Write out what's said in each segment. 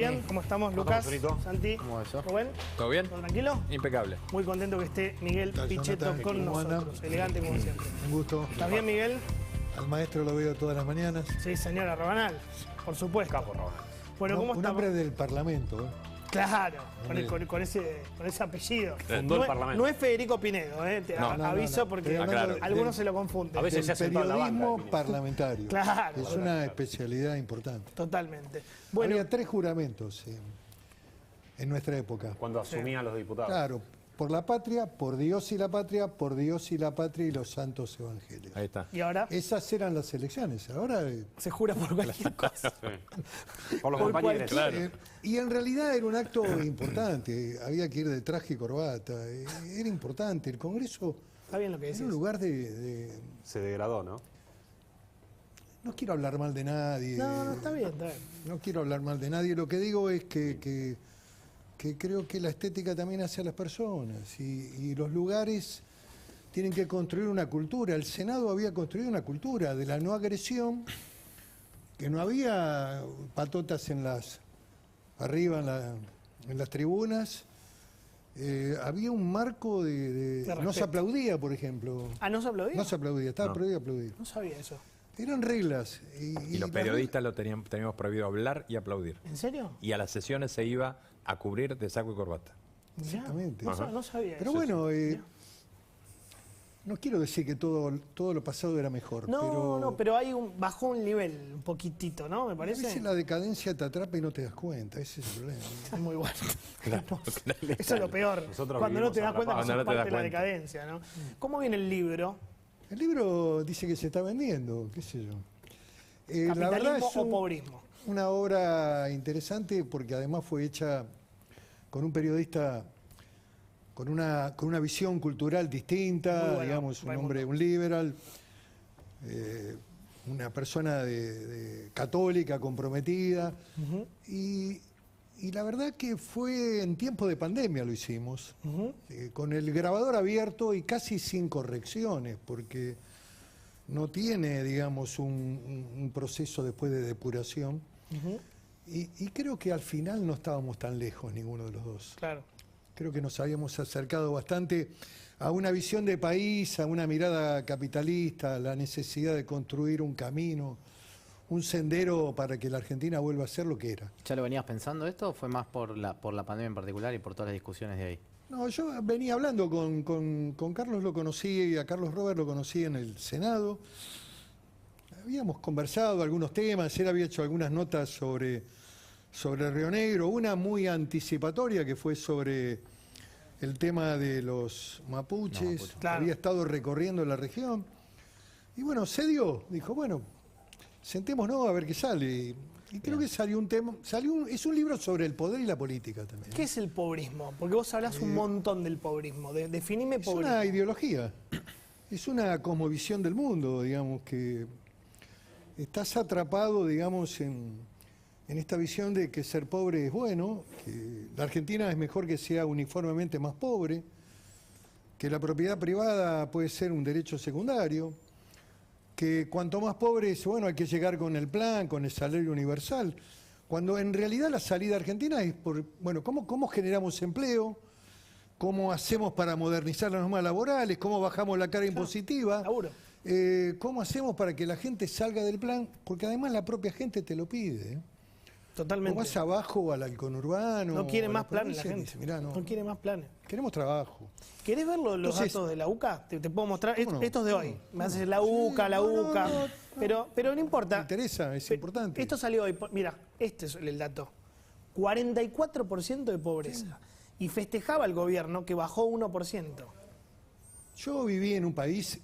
Bien, ¿cómo estamos, Lucas? Santi, ¿Cómo va eso? Rubén. ¿Todo bien? ¿Todo tranquilo? Impecable. Muy contento que esté Miguel Pichetto con nosotros. Elegante como siempre. Un gusto. ¿Estás bien, Miguel? Al maestro lo veo todas las mañanas. Sí, señora Rabanal, por supuesto. Capo Rabanal. Bueno, ¿cómo Un estamos? hombre del Parlamento. Claro, con ese apellido. Fundó el Parlamento. No es Federico Pinedo, te No. aviso porque Claro. algunos se lo confunden. A veces se Del hace toda la banca. periodismo parlamentario. Claro. Que es una especialidad importante. Totalmente. Bueno, Había 3 juramentos en nuestra época. Cuando asumían los diputados. Claro, por la patria, por Dios y la patria, por Dios y la patria y los santos evangelios. Ahí está. y ahora Esas eran las elecciones. Ahora... se jura por cualquier cosa. Por los Por compañeros. cualquier- y en realidad era un acto importante. Había que ir de traje y corbata. Era importante. El Congreso Está bien lo que era decís. un lugar de... Se degradó, ¿no? No quiero hablar mal de nadie. No, está bien, está bien. No quiero hablar mal de nadie. Lo que digo es que creo que la estética también hace a las personas. Y los lugares tienen que construir una cultura. El Senado había construido una cultura de la no agresión, que no había patotas arriba en las tribunas. Había un marco De no se respeto. aplaudía, por ejemplo. Ah, ¿no se aplaudía? No se aplaudía, estaba No. prohibido aplaudir. No sabía eso. Eran reglas. Y los periodistas teníamos prohibido hablar y aplaudir. ¿En serio? Y a las sesiones se iba a cubrir de saco y corbata. Mirá, Exactamente. no sabía Pero eso. bueno, no quiero decir que todo lo pasado era mejor. Pero hay bajó un nivel un poquitito, ¿no? Me A parece. veces la decadencia te atrapa y no te das cuenta, ese es el problema. Es muy bueno. Claro. Eso es lo peor. Nosotros Cuando no vivimos te das cuenta que atrapados. sos Cuando no te parte das de la cuenta. decadencia, ¿no? ¿Cómo viene el libro? El libro dice que se está vendiendo, qué sé yo. La verdad ¿Capitalismo es o pobrismo? una obra interesante porque además fue hecha con un periodista con una visión cultural Muy distinta, bueno, digamos, un Raimundo. hombre, un liberal, una persona católica, comprometida. Y la verdad que fue en tiempo de pandemia lo hicimos, con el grabador abierto y casi sin correcciones, porque no tiene, digamos, un proceso después de depuración. Y creo que al final no estábamos tan lejos ninguno de los dos. Claro. Creo que nos habíamos acercado bastante a una visión de país, a una mirada capitalista, a la necesidad de construir un camino, un sendero para que la Argentina vuelva a ser lo que era. ¿Ya lo venías pensando esto o fue más por la pandemia en particular y por todas las discusiones de ahí? No, yo venía hablando con Carlos, lo conocí, a Carlos Robert lo conocí en el Senado. Habíamos conversado algunos temas, él había hecho algunas notas sobre Río Negro, una muy anticipatoria que fue sobre el tema de los mapuches. Claro. Había estado recorriendo la región. Y bueno, se dio, dijo, bueno, sentémonos a ver qué sale. Y creo que salió un tema, es un libro sobre el poder y la política también. ¿Qué es el pobrismo? Porque vos hablás un montón del pobrismo. Definime Es pobrismo. una ideología, es una cosmovisión del mundo, digamos, que estás atrapado, digamos, en esta visión de que ser pobre es bueno, que la Argentina es mejor que sea uniformemente más pobre, que la propiedad privada puede ser un derecho secundario, que cuanto más pobre es, bueno, hay que llegar con el plan, con el salario universal, cuando en realidad la salida argentina es por, bueno, ¿cómo generamos empleo? ¿Cómo hacemos para modernizar las normas laborales? ¿Cómo bajamos la carga impositiva? Laburo. ¿Cómo hacemos para que la gente salga del plan? Porque además la propia gente te lo pide. Totalmente. O vas abajo al conurbano. No quiere o a más planes la provincia y gente. dice, mirá, No quiere más planes. queremos trabajo. ¿Querés ver los Entonces- datos de la UCA? Te puedo mostrar. ¿Cómo no? Estos de hoy. Me haces la Sí, UCA, la no, UCA. no. Pero no importa. Me interesa, es Pe- importante. Esto salió hoy. Mira, este es el dato. 44% de pobreza. Y festejaba el gobierno que bajó 1%. Yo viví en un país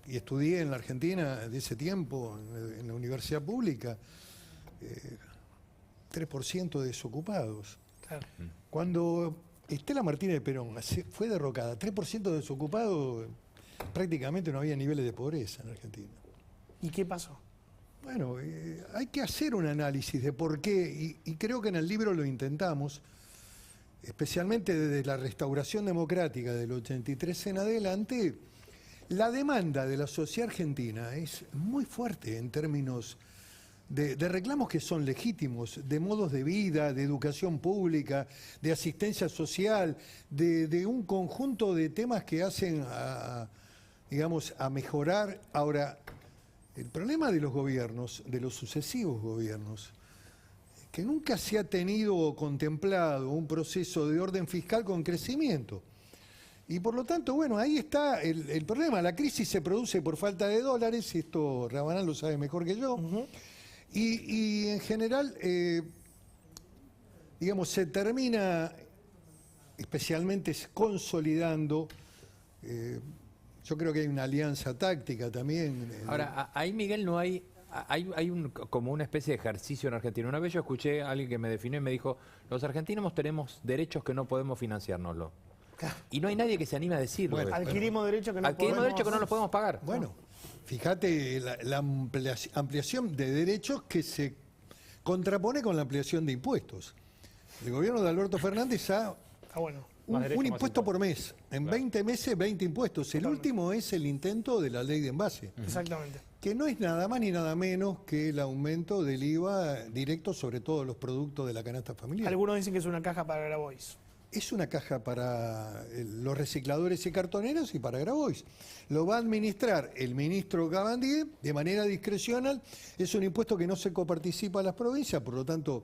y estudié en la Argentina de ese tiempo, en la universidad pública, 3% de desocupados. Claro. Cuando Estela Martínez de Perón fue derrocada, 3% de desocupados, prácticamente no había niveles de pobreza en Argentina. ¿Y qué pasó? Bueno, hay que hacer un análisis de por qué, y creo que en el libro lo intentamos, especialmente desde la restauración democrática del 83 en adelante. La demanda de la sociedad argentina es muy fuerte en términos de reclamos que son legítimos, de modos de vida, de educación pública, de asistencia social, de un conjunto de temas que hacen digamos, a mejorar. Ahora, el problema de los gobiernos, de los sucesivos gobiernos, es que nunca se ha tenido o contemplado un proceso de orden fiscal con crecimiento. Y por lo tanto, bueno, ahí está el problema. La crisis se produce por falta de dólares, esto Rabanal lo sabe mejor que yo. Y en general, digamos, se termina especialmente consolidando. Yo creo que hay una alianza táctica también. Ahora, ahí, Miguel, no hay como una especie de ejercicio en Argentina. Una vez yo escuché a alguien que me definió y me dijo, los argentinos tenemos derechos que no podemos financiárnoslo. Y no hay nadie que se anime a decirlo. Bueno, Adquirimos derechos que no Adquirimos derechos que no los podemos pagar. Bueno, fíjate la ampliación de derechos que se contrapone con la ampliación de impuestos. El gobierno de Alberto Fernández ha bueno. un impuesto por mes. En 20 meses, 20 impuestos. El último es el intento de la ley de envase. Exactamente. Que no es nada más ni nada menos que el aumento del IVA directo sobre todos los productos de la canasta familiar. Algunos dicen que es una caja para Grabois. Es una caja para los recicladores y cartoneros y para Grabois. Lo va a administrar el ministro Cabandier de manera discrecional. Es un impuesto que no se coparticipa a las provincias, por lo tanto,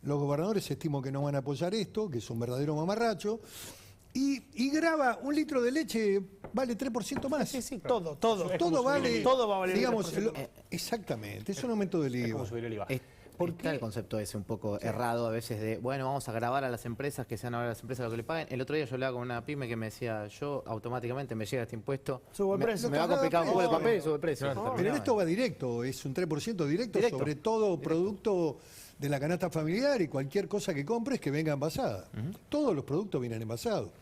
los gobernadores estimo que no van a apoyar esto, que es un verdadero mamarracho. Y grava un litro de leche, vale 3% más. Sí, sí, todo. Todo vale. Todo va a valer digamos, 3%. Exactamente, es un aumento del Es como IVA. subir el IVA. Está el concepto ese un poco errado a veces de, bueno, vamos a grabar a las empresas, que sean ahora las empresas lo que le paguen. El otro día yo hablaba con una pyme que me decía, yo automáticamente me llega este impuesto, Subo el precio. me va a complicar un poco el papel y sube el precio. Pero esto va directo, es un 3% directo sobre todo producto de la canasta familiar y cualquier cosa que compres que venga envasada. Todos los productos vienen envasados.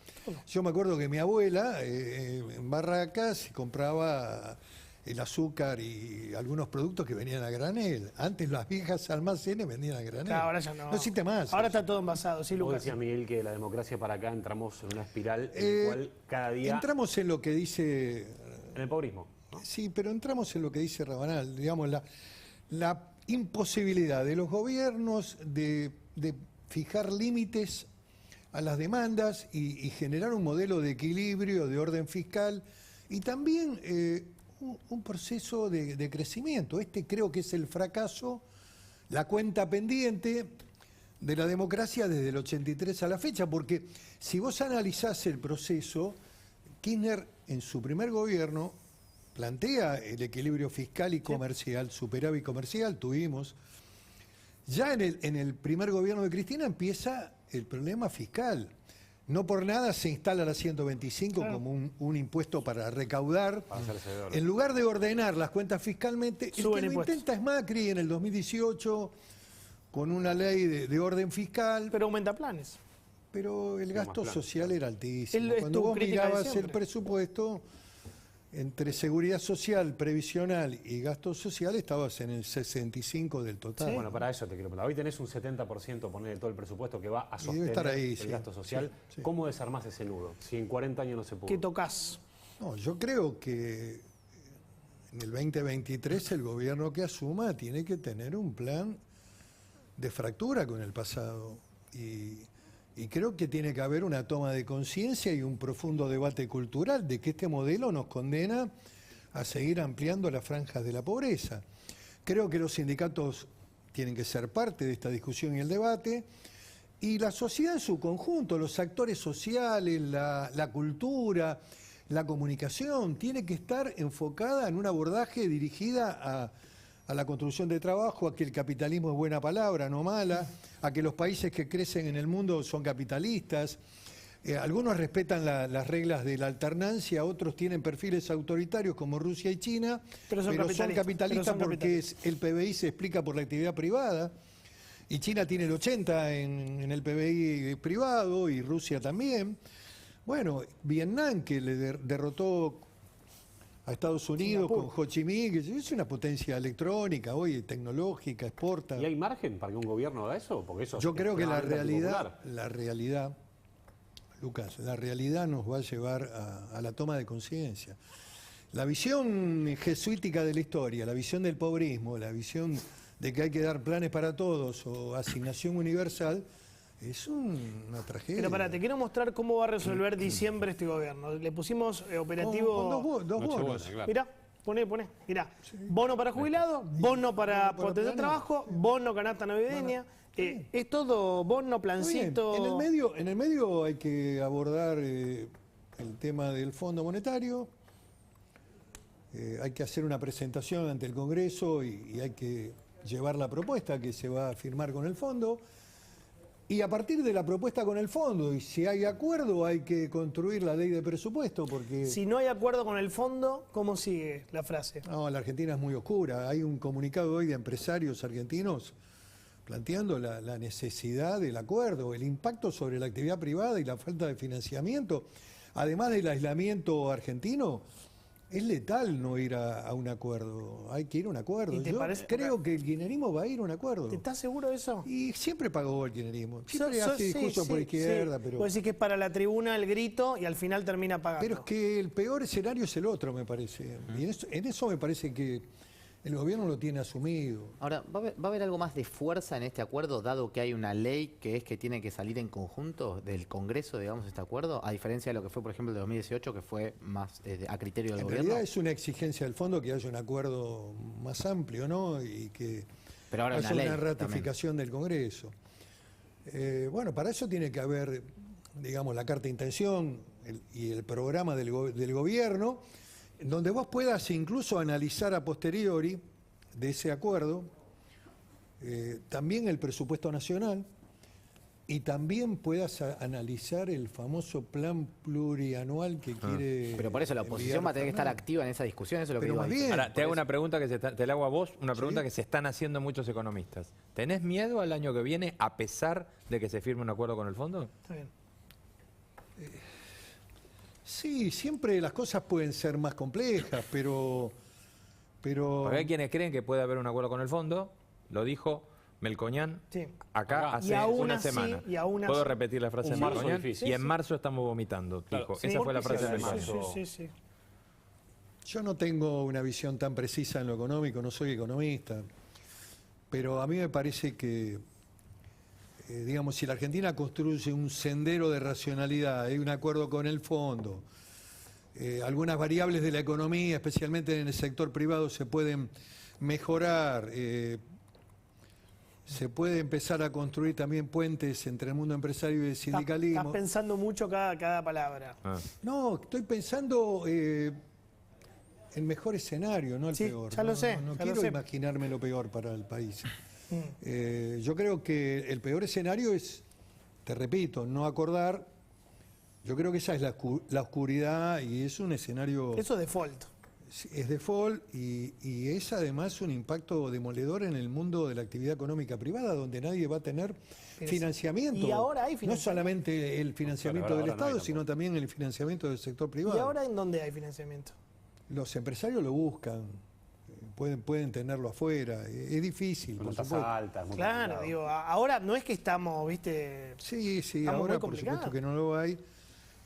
Yo me acuerdo que mi abuela en Barracas compraba el azúcar y algunos productos que venían a granel. Antes las viejas almacenes vendían a granel. Claro, ahora ya no. No existe más. Ahora está todo envasado, sí, Vos Lucas. decías, Miguel, que la democracia para acá entramos en una espiral en la cual cada día... Entramos en lo que dice... En el pobrismo. Sí, pero entramos en lo que dice Rabanal, digamos, la imposibilidad de los gobiernos de fijar límites a las demandas y generar un modelo de equilibrio, de orden fiscal y también un proceso de crecimiento. Este creo que es el fracaso, la cuenta pendiente de la democracia desde el 83 a la fecha, porque si vos analizás el proceso, Kirchner en su primer gobierno plantea el equilibrio fiscal y comercial, superávit comercial, tuvimos. Ya en el primer gobierno de Cristina empieza el problema fiscal. No por nada se instala la 125 como un impuesto para recaudar. En lugar de ordenar las cuentas fiscalmente, el que lo intenta es Macri en el 2018 con una ley de orden fiscal. Pero aumenta planes. Pero el gasto social era altísimo. Es Cuando tu vos crítica de mirabas el siempre. presupuesto, entre seguridad social, previsional y gasto social, estabas en el 65 del total. Bueno, para eso te quiero preguntar. Hoy tenés un 70% poner de todo el presupuesto que va a debe sostener estar ahí, el sí. gasto social. Sí. ¿Cómo desarmás ese nudo? Si en 40 años no se pudo. ¿Qué tocas? No, yo creo que en el 2023 el gobierno que asuma tiene que tener un plan de fractura con el pasado. Y creo que tiene que haber una toma de conciencia y un profundo debate cultural de que este modelo nos condena a seguir ampliando las franjas de la pobreza. Creo que los sindicatos tienen que ser parte de esta discusión y el debate, y la sociedad en su conjunto, los actores sociales, la cultura, la comunicación, tiene que estar enfocada en un abordaje dirigida a la construcción de trabajo, a que el capitalismo es buena palabra, no mala, a que los países que crecen en el mundo son capitalistas. Algunos respetan las reglas de la alternancia, otros tienen perfiles autoritarios como Rusia y China, pero son capitalistas porque el PBI se explica por la actividad privada, y China tiene el 80 en el PBI privado, y Rusia también. Bueno, Vietnam, que le derrotó a Estados Unidos con Ho Chi Minh, que es una potencia electrónica, hoy tecnológica, exporta. ¿Y hay margen para que un gobierno haga eso? Porque eso yo creo que la popular. realidad, Lucas, la realidad nos va a llevar a la toma de conciencia. La visión jesuítica de la historia, la visión del pobrismo, la visión de que hay que dar planes para todos o asignación universal, es una tragedia. Pero pará, te quiero mostrar cómo va a resolver diciembre este gobierno. Le pusimos operativo... Con dos bonos. Nochebuena, claro. Mirá, poné. Mirá, bono para jubilados, bono para potenciar planes. trabajo, bono canasta navideña. Es todo bono, Está bien. plancito. En el medio hay que abordar el tema del Fondo Monetario, hay que hacer una presentación ante el Congreso y hay que llevar la propuesta que se va a firmar con el fondo. Y a partir de la propuesta con el fondo, y si hay acuerdo, hay que construir la ley de presupuesto, porque Si no hay acuerdo con el fondo, ¿cómo sigue la frase? no, la Argentina es muy oscura. Hay un comunicado hoy de empresarios argentinos planteando la necesidad del acuerdo, el impacto sobre la actividad privada y la falta de financiamiento, además del aislamiento argentino. Es letal no ir a un acuerdo, hay que ir a un acuerdo. ¿Y te Yo parece- creo que el kirchnerismo va a ir a un acuerdo. ¿Estás seguro de eso? Y siempre pagó el kirchnerismo, siempre So- hace sí, discurso sí, por izquierda, sí. pero... Vos decís que es para la tribuna el grito y al final termina pagando. Pero es que el peor escenario es el otro, me parece. Y en eso me parece que el gobierno lo tiene asumido. Ahora, ¿va a haber algo más de fuerza en este acuerdo, dado que hay una ley que es que tiene que salir en conjunto del Congreso, digamos, este acuerdo? A diferencia de lo que fue, por ejemplo, el de 2018, que fue más a criterio del En gobierno. realidad es una exigencia del fondo que haya un acuerdo más amplio, ¿no? Y que Pero ahora haya una ley una ratificación del Congreso. Bueno, para eso tiene que haber, digamos, la carta de intención y el programa del gobierno, donde vos puedas incluso analizar a posteriori de ese acuerdo también el presupuesto nacional y también puedas analizar el famoso plan plurianual que quiere. Pero por eso la oposición va a tener que estar activa en esa discusión, eso es lo que Pero digo más ahí. bien. Ahora, te hago una pregunta que te la hago a vos, una pregunta que se están haciendo muchos economistas. ¿Tenés miedo al año que viene a pesar de que se firme un acuerdo con el fondo? Está bien. Sí, siempre las cosas pueden ser más complejas, pero Porque hay quienes creen que puede haber un acuerdo con el fondo, lo dijo Melconian Sí. acá Acá. hace Y aún una así- semana. y aún ¿Puedo así- repetir la frase de Un marzo Melconian? difícil. Y en marzo estamos vomitando, Claro. dijo. Sí, Esa fue la sí, frase de sí, Melconian. sí. yo no tengo una visión tan precisa en lo económico, no soy economista, pero a mí me parece que, digamos, si la Argentina construye un sendero de racionalidad, hay un acuerdo con el fondo, algunas variables de la economía, especialmente en el sector privado, se pueden mejorar, se puede empezar a construir también puentes entre el mundo empresario y el Estás sindicalismo. pensando mucho cada palabra. Ah. No, estoy pensando el mejor escenario, no el Sí, peor. ya lo sé, No ya lo quiero sé. imaginarme lo peor para el país. Yo creo que el peor escenario es, te repito, no acordar. Yo creo que esa es la oscuridad y es un escenario, Eso es default. es default y es además un impacto demoledor en el mundo de la actividad económica privada, donde nadie va a tener Pero financiamiento. y ahora hay No financiamiento. solamente el financiamiento Pero del ahora no hay Estado, sino tampoco. también el financiamiento del sector privado. ¿Y ahora en dónde hay financiamiento? Los empresarios lo buscan, pueden tenerlo afuera, es difícil, Con por tasas supuesto. altas, muy Claro, complicado. digo, ahora no es que estamos, viste, Sí, Estamos ahora muy por complicados. supuesto que no lo hay,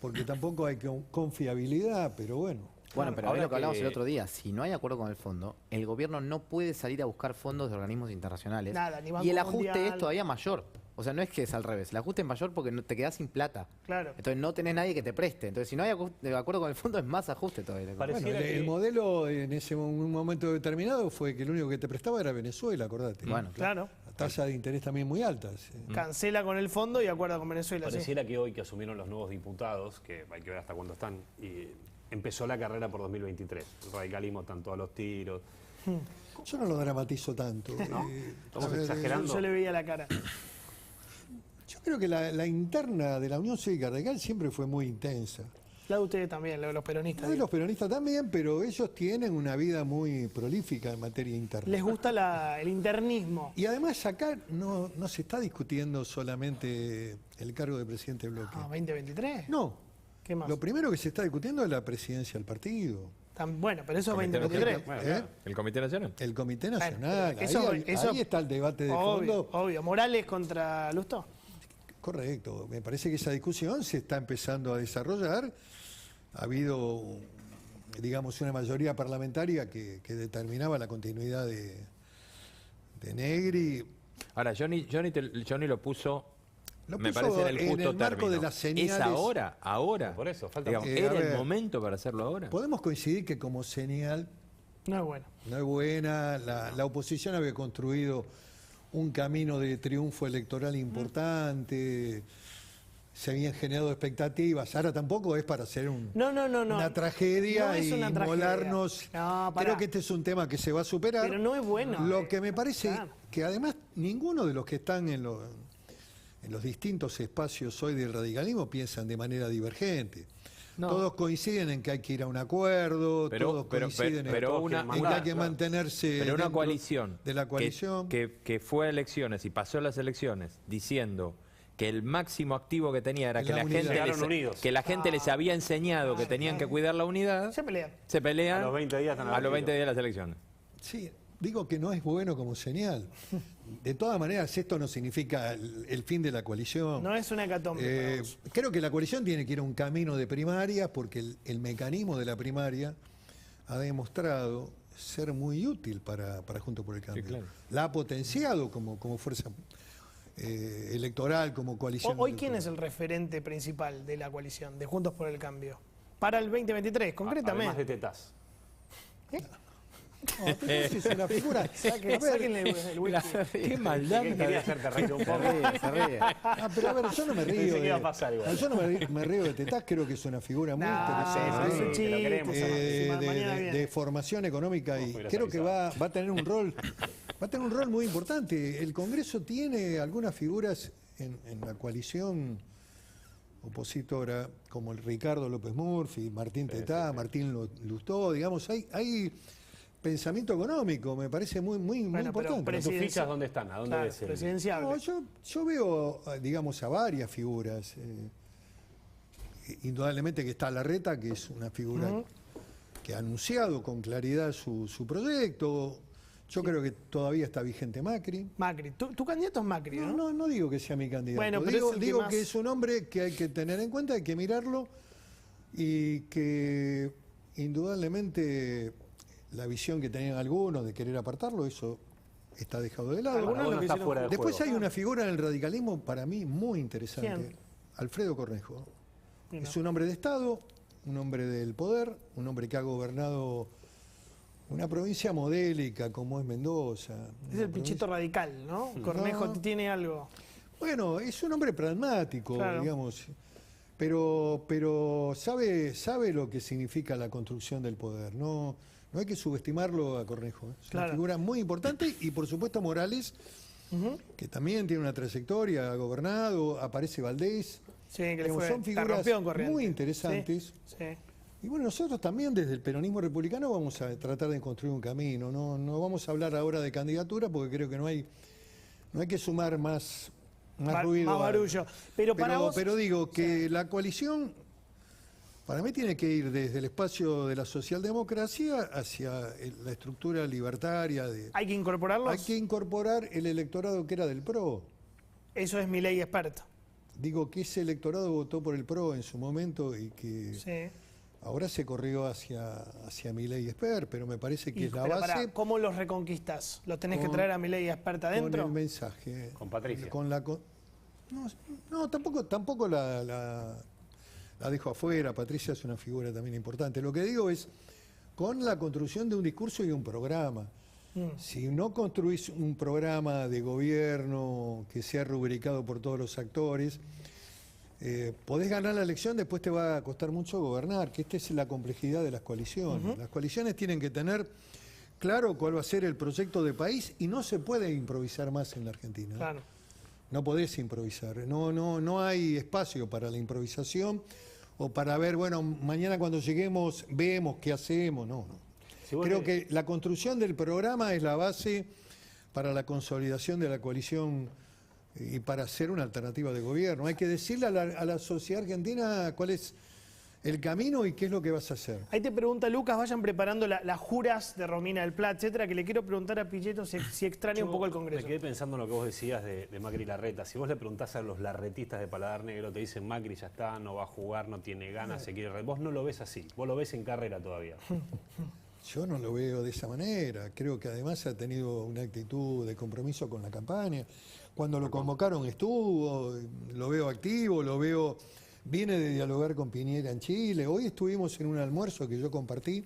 porque tampoco hay confiabilidad, pero bueno. Bueno, pero Ahora es lo que hablamos que- el otro día. Si no hay acuerdo con el fondo, el gobierno no puede salir a buscar fondos de organismos internacionales. Nada, ni Banco y el ajuste Mundial. es todavía mayor. O sea, no es que es al revés. El ajuste es mayor porque te quedás sin plata. claro. Entonces no tenés nadie que te preste. Entonces si no hay acuerdo con el fondo es más ajuste todavía. Parece- Bueno, Pareciera el que- modelo en un momento determinado fue que el único que te prestaba era Venezuela, acordate. Bueno, Claro. Tasas de interés también muy altas. Cancela con el fondo y acuerda con Venezuela. sí. Pareciera que hoy que asumieron los nuevos diputados, que hay que ver hasta cuándo están, y empezó la carrera por 2023. El radicalismo tanto a los tiros. Yo no lo dramatizo tanto. ¿No? Estamos a ver, exagerando. Yo le veía la cara. Yo creo que la interna de la Unión Cívica Radical siempre fue muy intensa. La de ustedes también, la de los peronistas. La de digo. los peronistas también, pero ellos tienen una vida muy prolífica en materia interna. Les gusta el internismo. Y además acá no se está discutiendo solamente el cargo de presidente del bloque. Ah, 2023. No. ¿Qué más? Lo primero que se está discutiendo es la presidencia del partido. Bueno, pero eso es Comité 2023. Bueno, ¿Eh? claro. ¿El Comité Nacional? El Comité Bueno, Nacional. pero Ahí está el debate de obvio, fondo. obvio. Morales contra Lustó. Correcto. Me parece que esa discusión se está empezando a desarrollar. Ha habido, digamos, una mayoría parlamentaria que determinaba la continuidad de Negri. Ahora, Johnny lo puso, Lo me puso parece, en el en justo el marco término. de las señales. ¿Es ahora? Por eso, falta Digamos, más. a ¿era ver, el momento para hacerlo ahora? Podemos coincidir que como señal No es bueno. no es buena, la oposición había construido un camino de triunfo electoral importante, se habían generado expectativas, ahora tampoco es para hacer No. una tragedia No es y una tragedia. inmolarnos. No, pará. Creo que este es un tema que se va a superar. Pero no es bueno. Lo que me parece Claro. que además ninguno de los que están en los distintos espacios hoy del radicalismo piensan de manera divergente. No. Todos coinciden en que hay que ir a un acuerdo, todos coinciden en que hay que mantenerse Pero una dentro coalición, de la coalición. que fue a elecciones y pasó las elecciones diciendo que el máximo activo que tenía era Es que la la, unidad. gente Llegaron les, unidos. que la gente les había enseñado que tenían que cuidar la unidad, Se pelean. se pelean A los 20 días están a los abatidos. 20 días de las elecciones. Sí, digo que no es bueno como señal. De todas maneras, esto no significa el fin de la coalición. No es una hecatombe para vos. Creo que la coalición tiene que ir a un camino de primarias porque el mecanismo de la primaria ha demostrado ser muy útil para Juntos por el Cambio. claro. La ha potenciado como fuerza electoral, como coalición. Hoy, ¿quién es el referente principal de la coalición, de Juntos por el Cambio? Para el 2023, Además de concretamente. Tetaz. No, pero esa es una figura. Sáquenle el whisky. Qué maldad. Quería hacerte reír un poco. Se ríe. Pero a ver, yo no me río. Pensé que iba a pasar igual. No, yo no me río de Tetaz, creo que es una figura muy interesante. es un que chiste. lo queremos, Mañana viene. De formación económica y hubieras creo que avisado. va a tener un rol muy importante. El Congreso tiene algunas figuras en la coalición opositora como el Ricardo López Murphy, Martín Tetaz, Martín Lustó, digamos, hay pensamiento económico, me parece muy Bueno, pero importante. ¿Tus fichas dónde están? ¿A dónde Claro, ves el- presidenciable. No, yo veo, digamos, a varias figuras. Indudablemente que está Larreta, que es una figura que ha anunciado con claridad su proyecto. Yo creo que todavía está vigente Macri. Macri. Tu candidato es Macri, ¿no? No digo que sea mi candidato. Bueno, pero digo es el que digo más- que es un hombre que hay que tener en cuenta, hay que mirarlo y que indudablemente la visión que tenían algunos de querer apartarlo, eso está dejado de lado. Algunos Para vos lo no que está hicieron fuera de Después juego. hay una figura en el radicalismo para mí muy interesante. ¿Quién? Alfredo Cornejo. Mira. Es un hombre de Estado, un hombre del poder, un hombre que ha gobernado una provincia modélica como es Mendoza. Es una el pinchito radical, ¿no? Cornejo No. tiene algo. Bueno, es un hombre pragmático, Claro. digamos, pero sabe lo que significa la construcción del poder. No hay que subestimarlo a Cornejo. Es Claro. una figura muy importante y por supuesto Morales, que también tiene una trayectoria, ha gobernado, aparece Valdés. Sí, que le Digamos, fue. son la figuras rompió en Corrientes. muy interesantes. Sí, sí. Y bueno, nosotros también desde el peronismo republicano vamos a tratar de construir un camino. No vamos a hablar ahora de candidatura porque creo que no hay que sumar más ruido. Más barullo. Pero para vos. Pero digo que la coalición, para mí tiene que ir desde el espacio de la socialdemocracia hacia la estructura libertaria. Hay que incorporarlos. Hay que incorporar el electorado que era del PRO. Eso es mi ley experto. Digo que ese electorado votó por el PRO en su momento y que Sí. ahora se corrió hacia Milei Esper, pero me parece que es la Pero base pará, ¿cómo los reconquistás? ¿Los tenés que con- traer a mi ley experta con adentro? el mensaje. Con Patricia. No, tampoco la dejo afuera. Patricia es una figura también importante. Lo que digo es con la construcción de un discurso y un programa. Si no construís un programa de gobierno que sea rubricado por todos los actores, podés ganar la elección, después te va a costar mucho gobernar, que esta es la complejidad de las coaliciones. Las coaliciones tienen que tener claro cuál va a ser el proyecto de país y no se puede improvisar más en la Argentina. Claro. No podés improvisar. No hay espacio para la improvisación o para ver, bueno, mañana cuando lleguemos vemos qué hacemos. No. Si vos Creo le- que la construcción del programa es la base para la consolidación de la coalición y para hacer una alternativa de gobierno. Hay que decirle a la sociedad argentina cuál es el camino y qué es lo que vas a hacer. Ahí te pregunta Lucas, vayan preparando las juras de Romina del Plat, etcétera, que le quiero preguntar a Pichetto si extraña un poco el Congreso. Me quedé pensando en lo que vos decías de Macri y Larreta. Si vos le preguntás a los larretistas de Paladar Negro, te dicen Macri ya está, no va a jugar, no tiene ganas, se quiere... Vos no lo ves así, vos lo ves en carrera todavía. Yo no lo veo de esa manera. Creo que además ha tenido una actitud de compromiso con la campaña. Cuando lo convocaron estuvo, lo veo activo, lo veo... Viene de dialogar con Piñera en Chile. Hoy estuvimos en un almuerzo que yo compartí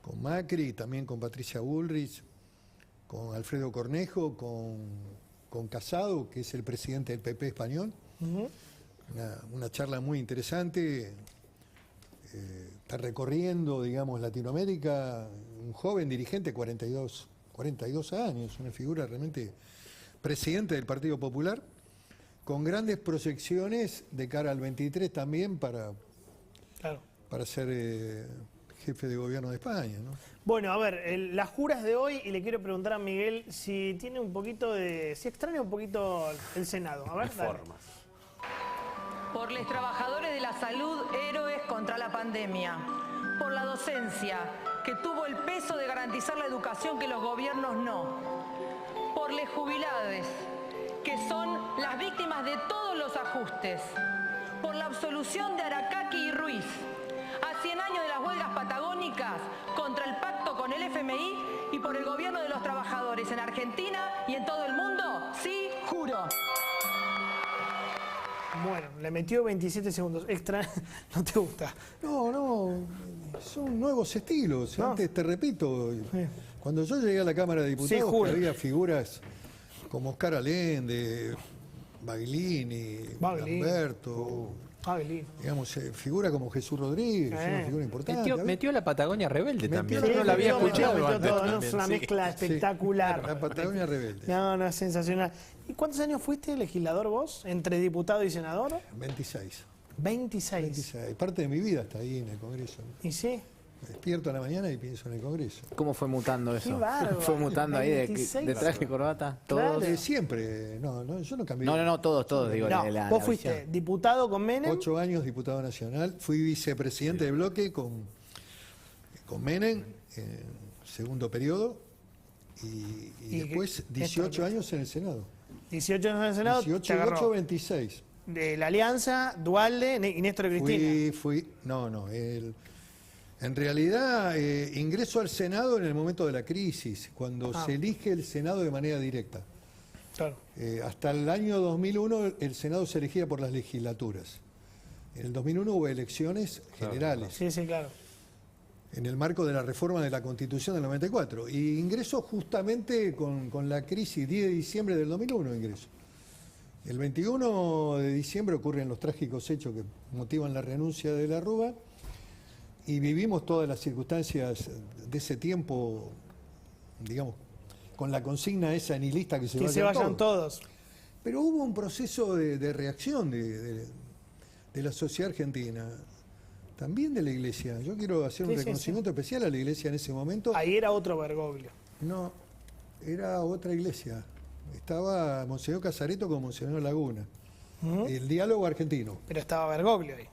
con Macri y también con Patricia Bullrich, con Alfredo Cornejo, con Casado, que es el presidente del PP español. Una charla muy interesante. Está recorriendo, digamos, Latinoamérica, un joven dirigente, 42 años, una figura realmente presidente del Partido Popular, con grandes proyecciones de cara al 23 también para ser jefe de gobierno de España, ¿no? Bueno, a ver, las juras de hoy, y le quiero preguntar a Miguel si tiene un poquito de... si extraña un poquito el Senado. A ver, dale. Por los trabajadores de la salud, héroes contra la pandemia. Por la docencia, que tuvo el peso de garantizar la educación que los gobiernos no. Por les jubilades, que son las víctimas de todos los ajustes. Por la absolución de Aracaki y Ruiz. A 100 años de las huelgas patagónicas, contra el pacto con el FMI y por el gobierno de los trabajadores en Argentina y en todo el mundo. Sí, juro. Bueno, le metió 27 segundos. Extra, ¿no te gusta? No, son nuevos estilos. No. Antes, te repito, cuando yo llegué a la Cámara de Diputados, juro. había figuras como Oscar Allende, Baglini, Lamberto, digamos, figura como Jesús Rodríguez, una figura importante. Metió la Patagonia Rebelde también. Sí, Yo no la había metió escuchado antes todo, ¿no? también, Es una sí. mezcla espectacular. La Patagonia Rebelde. No, es sensacional. ¿Y cuántos años fuiste legislador vos, entre diputado y senador? 26. 26. Parte de mi vida está ahí en el Congreso. ¿Y sí? Me despierto a la mañana y pienso en el Congreso. ¿Cómo fue mutando eso? Qué bárbaro. ¿Fue mutando ahí de 26. traje y corbata? Claro. ¿Todos? Siempre, yo no cambié. No, todos, digo. No, la vos fuiste visión. diputado con Menem. 8 años diputado nacional, fui vicepresidente de bloque con Menem, segundo periodo, y después 18 años en el Senado. 18 años en el Senado. 18, te agarró 8, 26. de la Alianza, Dualde y Néstor y Cristina. En realidad ingreso al Senado en el momento de la crisis, cuando se elige el Senado de manera directa. Claro. Hasta el año 2001 el Senado se elegía por las legislaturas. En el 2001 hubo elecciones generales. Sí, claro. En el marco de la reforma de la Constitución del 94. Y ingreso justamente con la crisis, 10 de diciembre del 2001 ingreso. El 21 de diciembre ocurren los trágicos hechos que motivan la renuncia de la Rúa y vivimos todas las circunstancias de ese tiempo, digamos, con la consigna esa nihilista que se vayan todos. Pero hubo un proceso de reacción de la sociedad argentina. También de la Iglesia. Yo quiero hacer un reconocimiento especial a la Iglesia en ese momento. Ahí era otro Bergoglio. No, era otra iglesia. Estaba Monseñor Casareto con Monseñor Laguna. El diálogo argentino. Pero estaba Bergoglio ahí.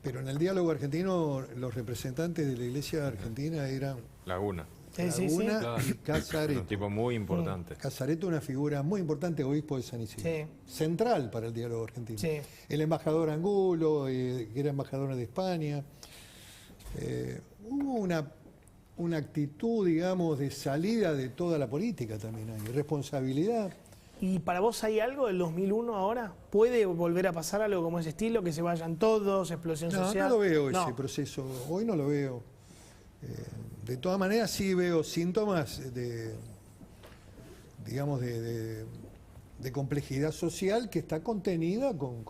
Pero en el diálogo argentino los representantes de la Iglesia argentina eran Laguna. Laguna y Casareto. Un tipo muy importante. Casareto, una figura muy importante, obispo de San Isidro. Central para el diálogo argentino. El embajador Angulo, que era embajador de España. Hubo una actitud, digamos, de salida de toda la política también hay, responsabilidad. ¿Y para vos hay algo del 2001 ahora? ¿Puede volver a pasar algo como ese estilo? ¿Que se vayan todos, explosión social? No lo veo ese proceso, hoy no lo veo. De todas maneras sí veo síntomas de complejidad social que está contenida con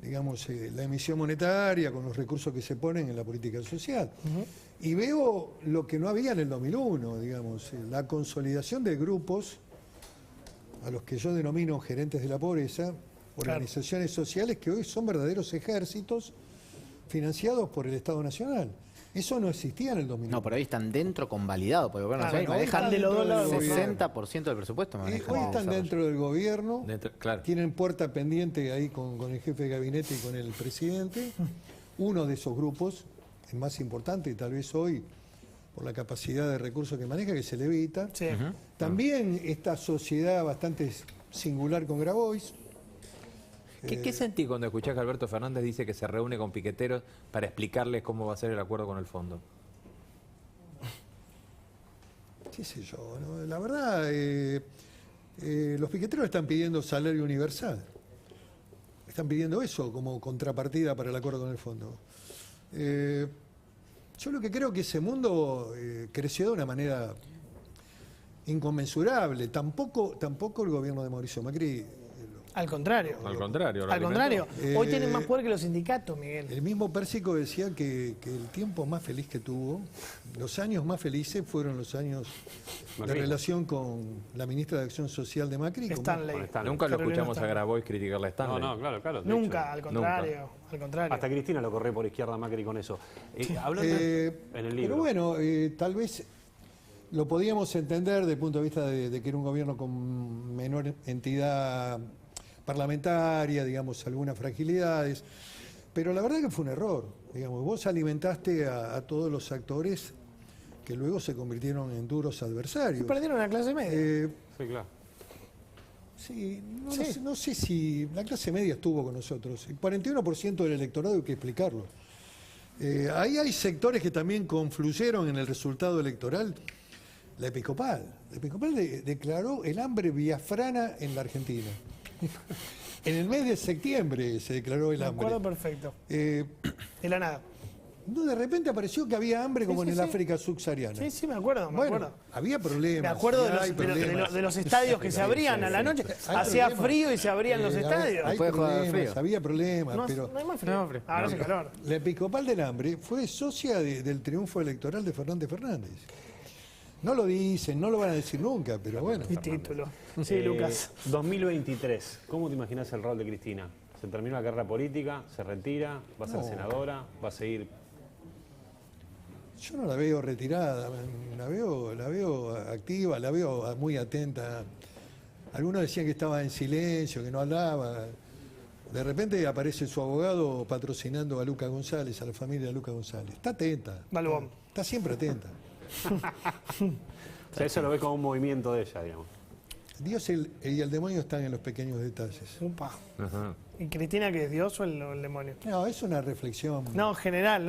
digamos, la emisión monetaria, con los recursos que se ponen en la política social. Y veo lo que no había en el 2001, digamos, la consolidación de grupos a los que yo denomino gerentes de la pobreza, organizaciones sociales que hoy son verdaderos ejércitos financiados por el Estado Nacional. Eso no existía en el 2001. No, pero hoy están dentro convalidado por el gobierno nacional. Manejan de los dos lados. 60% del presupuesto. Hoy están dentro del gobierno, Claro. tienen puerta pendiente ahí con el jefe de gabinete y con el presidente. Uno de esos grupos, el más importante, tal vez hoy, por la capacidad de recursos que maneja, que es el Evita. También esta sociedad bastante singular con Grabois. ¿Qué sentís cuando escuchás que Alberto Fernández dice que se reúne con piqueteros para explicarles cómo va a ser el acuerdo con el fondo? qué sé yo, ¿no? La verdad, los piqueteros están pidiendo salario universal. Están pidiendo eso como contrapartida para el acuerdo con el fondo. Yo lo que creo que ese mundo creció de una manera inconmensurable. Tampoco el gobierno de Mauricio Macri. Al contrario. Al contrario. Al contrario. Hoy tienen más poder que los sindicatos, Miguel. El mismo Pérsico decía que el tiempo más feliz que tuvo, los años más felices fueron los años de relación con la ministra de Acción Social de Macri. Stanley. Con Stanley. Nunca lo Carolina escuchamos a Stanley. Grabois criticarle a Stanley. No, claro. de Nunca, hecho. al contrario. Al contrario. Hasta Cristina lo corre por izquierda a Macri con eso. Hablando en el libro. Pero bueno, tal vez lo podíamos entender desde el punto de vista de que era un gobierno con menor entidad parlamentaria, digamos, algunas fragilidades, pero la verdad que fue un error. Digamos, vos alimentaste a todos los actores que luego se convirtieron en duros adversarios. Perdieron a la clase media. Sí, claro. Sí, no sé si la clase media estuvo con nosotros. El 41% del electorado hay que explicarlo. Ahí hay sectores que también confluyeron en el resultado electoral. La Episcopal. La Episcopal declaró el hambre biafrana en la Argentina. En el mes de septiembre se declaró el Me hambre. acuerdo perfecto. De la nada. No, de repente apareció que había hambre como Sí, en sí, el sí. África subsahariana. Sí, me acuerdo. Bueno, había problemas. Me acuerdo sí, hay problemas. de los estadios que se abrían a la noche. Hay Hacía problemas. frío y se abrían los estadios. Hay Puede jugar problemas, frío. había problemas, No, pero no hay más frío. Ahora hace calor. la Episcopal del Hambre fue socia del triunfo electoral de Fernández Fernández. No lo dicen, no lo van a decir nunca, pero bueno. Y título. Sí, Lucas. 2023, ¿cómo te imaginas el rol de Cristina? ¿Se terminó la carrera política? ¿Se retira? ¿Va a ser senadora? ¿Va a seguir? Yo no la veo retirada, la veo activa, la veo muy atenta. Algunos decían que estaba en silencio, que no hablaba. De repente aparece su abogado patrocinando a Luca González, a la familia de Luca González. Está atenta. Balbón. Está siempre atenta. O sea, eso lo ves como un movimiento de ella, digamos. Dios y el demonio están en los pequeños detalles. Upa. Ajá. ¿Y Cristina que es Dios o el demonio? No, es una reflexión No, en general,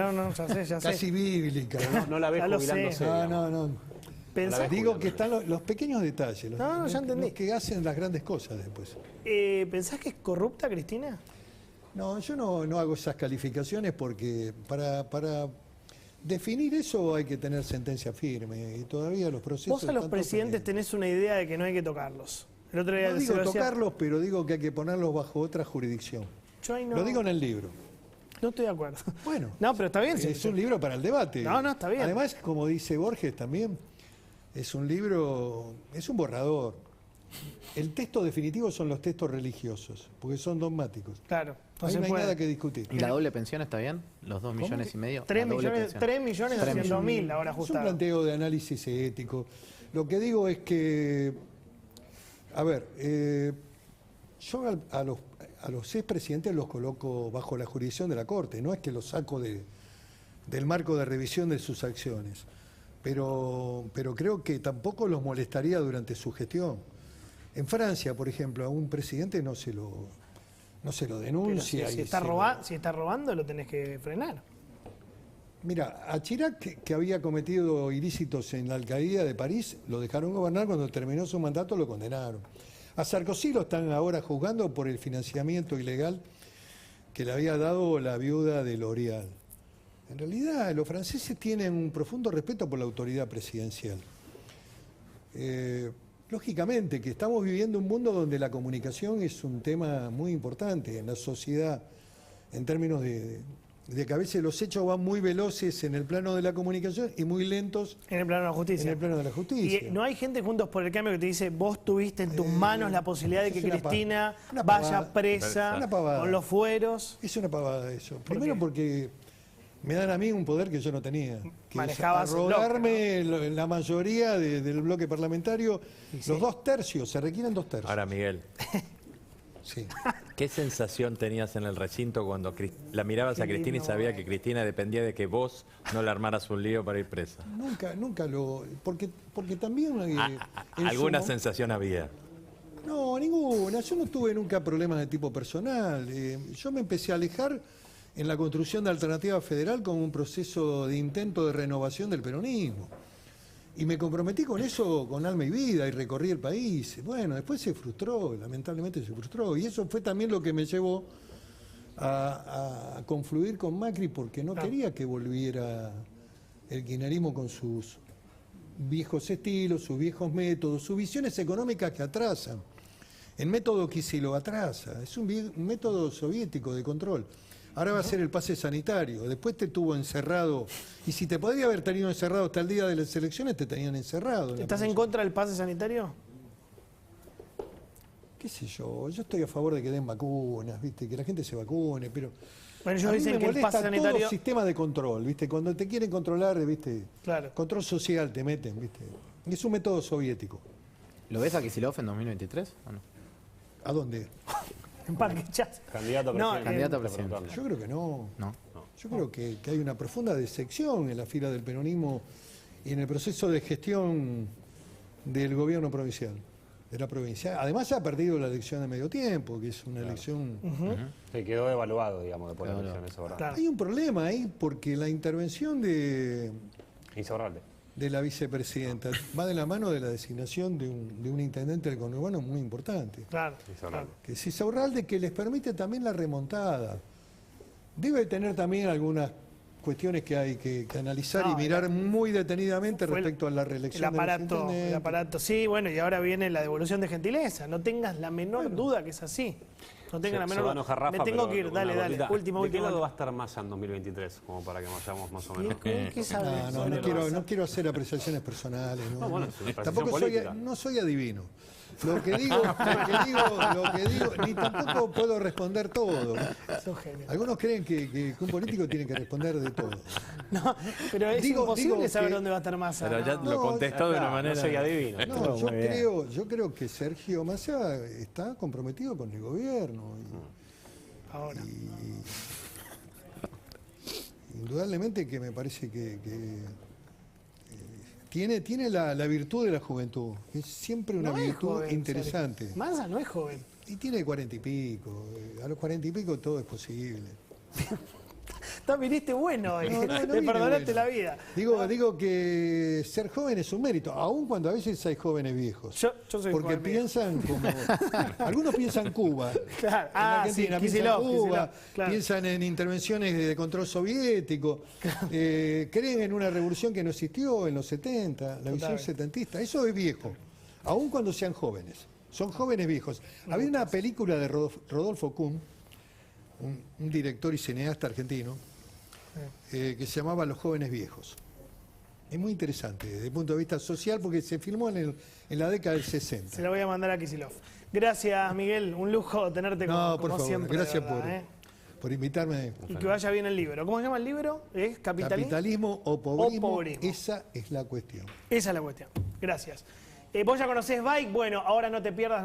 ya sé. casi bíblica. No la ves Ya lo sé. jubilándose. No, digamos. no. Pensá- Digo que están los pequeños detalles, No, ya entendí. los que hacen las grandes cosas después. ¿Pensás que es corrupta Cristina? No, yo no hago esas calificaciones porque para definir eso hay que tener sentencia firme y todavía los procesos... Vos a los están presidentes todos tenés una idea de que no hay que tocarlos. El otro día pendientes. No se digo lo decía- tocarlos, pero digo que hay que ponerlos bajo otra jurisdicción. Yo ahí no, Lo digo en el libro. no estoy de acuerdo. Bueno, No, pero está bien. sí, es sí. un libro para el debate. No, está bien. Además, como dice Borges también, es un libro, es un borrador. El texto definitivo son los textos religiosos, porque son dogmáticos. Claro. No Ahí se no hay puede. nada que discutir. ¿Y la doble pensión está bien? ¿Los 2,5 millones? 3 La doble millones, pensión. 3 millones 200.000 ahora Es un ajustado. planteo de análisis ético. Lo que digo es que, a ver, yo a los expresidentes los coloco bajo la jurisdicción de la Corte, no es que los saco del marco de revisión de sus acciones, pero creo que tampoco los molestaría durante su gestión. En Francia, por ejemplo, a un presidente no se lo Pero denuncia. si y está se lo- robando, lo tenés que frenar. Mira, a Chirac, que había cometido ilícitos en la alcaldía de París, lo dejaron gobernar, cuando terminó su mandato lo condenaron. A Sarkozy lo están ahora juzgando por el financiamiento ilegal que le había dado la viuda de L'Oréal. En realidad, los franceses tienen un profundo respeto por la autoridad presidencial. Lógicamente que estamos viviendo un mundo donde la comunicación es un tema muy importante en la sociedad, en términos de que a veces los hechos van muy veloces en el plano de la comunicación y muy lentos En el plano de la justicia. en el plano de la justicia. Y no hay gente Juntos por el Cambio que te dice, vos tuviste en tus manos la posibilidad de que es una Cristina una vaya pavada. presa Una pavada. con los fueros. Es una pavada eso. ¿Por Primero qué? porque me dan a mí un poder que yo no tenía. Que Manejabas es el bloque, arrogarme la mayoría del bloque parlamentario, los 2 tercios, se requieren 2 tercios. Ahora, Miguel, Sí. ¿qué sensación tenías en el recinto cuando la mirabas a Cristina y sabía que Cristina dependía de que vos no le armaras un lío para ir presa? Nunca lo... Porque también... en ¿Alguna su- sensación había? No, ninguna. Yo no tuve nunca problemas de tipo personal. Yo me empecé a alejar en la construcción de Alternativa Federal como un proceso de intento de renovación del peronismo. Y me comprometí con eso con alma y vida y recorrí el país. Bueno, después se frustró, lamentablemente se frustró. Y eso fue también lo que me llevó a confluir con Macri porque no quería que volviera el kirchnerismo con sus viejos estilos, sus viejos métodos, sus visiones económicas que atrasan. El método Kicillof atrasa, es un método soviético de control. Ahora va a ser el pase sanitario, después te tuvo encerrado, y si te podría haber tenido encerrado hasta el día de las elecciones, te tenían encerrado. ¿Estás en contra del pase sanitario? Qué sé yo estoy a favor de que den vacunas, ¿viste? Que la gente se vacune, pero Bueno, ellos a mí dicen me que el molesta pase sanitario... todo sistema de control, ¿viste? Cuando te quieren controlar, ¿viste? Claro. Control social te meten, ¿viste? Y es un método soviético. ¿Lo ves a Kicillof en 2023 o no? ¿A dónde? En Parque Chas. Candidato a No, presidente. candidato a presidente. Yo creo que no. No. Yo creo que hay una profunda decepción en la fila del peronismo y en el proceso de gestión del gobierno provincial, de la provincia. Además ha perdido la elección de medio tiempo, que es una elección... Se quedó evaluado, digamos, después de la elección, eso es verdad. Claro. Hay un problema ahí porque la intervención de Insaurralde. la vicepresidenta va de la mano de la designación de un intendente del conurbano muy importante, Claro. Insaurralde. que es Insaurralde, que les permite también la remontada. Debe tener también algunas cuestiones que hay que analizar y No, mirar muy detenidamente fue respecto a la El reelección de los aparato, intendentes. sí, bueno, y ahora viene la devolución de gentileza. No tengas la menor duda que es así. No tengas la Se menor va a duda. enojar Rafa, Me tengo pero que ir, una dale, dale. cortita. Último, ¿De qué lado va último. a estar Massa en 2023? Como para que vayamos más o menos. ¿Qué sabes? No quiero hacer apreciaciones personales. No, No, bueno, no. es una apreciación Tampoco política. no soy adivino. Lo que digo, ni tampoco puedo responder todo. Sos genio. Algunos creen que un político tiene que responder de todo. No, pero es Digo imposible saber que- dónde va a estar Massa. Pero ya ¿no? lo contestó de una No manera... soy adivino. No, yo creo que Sergio Massa está comprometido con el gobierno. Ahora. Indudablemente que me parece que tiene la virtud de la juventud. Es siempre una No es virtud joven, interesante. Sergio. Massa no es joven. Y tiene 40 y pico. A los 40 y pico todo es posible. Viniste bueno, No, no le vine perdonaste bueno. la vida. Digo que ser joven es un mérito, aun cuando a veces hay jóvenes viejos. Yo soy Porque joven viejo. piensan como... Algunos piensan Cuba. Claro. En Argentina piensan Kicillof, Cuba, claro. piensan en intervenciones de control soviético, creen en una revolución que no existió en los 70, la visión setentista. Eso es viejo, aun cuando sean jóvenes. Son jóvenes viejos. Había una película de Rodolfo Kuhn, un director y cineasta argentino, que se llamaba Los jóvenes viejos. Es muy interesante desde el punto de vista social porque se filmó en la década del 60. Se la voy a mandar a Kicillof. Gracias, Miguel. Un lujo tenerte No, como por favor, siempre. de gracias verdad, por invitarme. Y que vaya bien el libro. ¿Cómo se llama el libro? ¿Es Capitalismo? Capitalismo o pobrismo, pobrismo. esa es la cuestión. Esa es la cuestión. Gracias. Vos ya conocés Bike. Bueno, ahora no te pierdas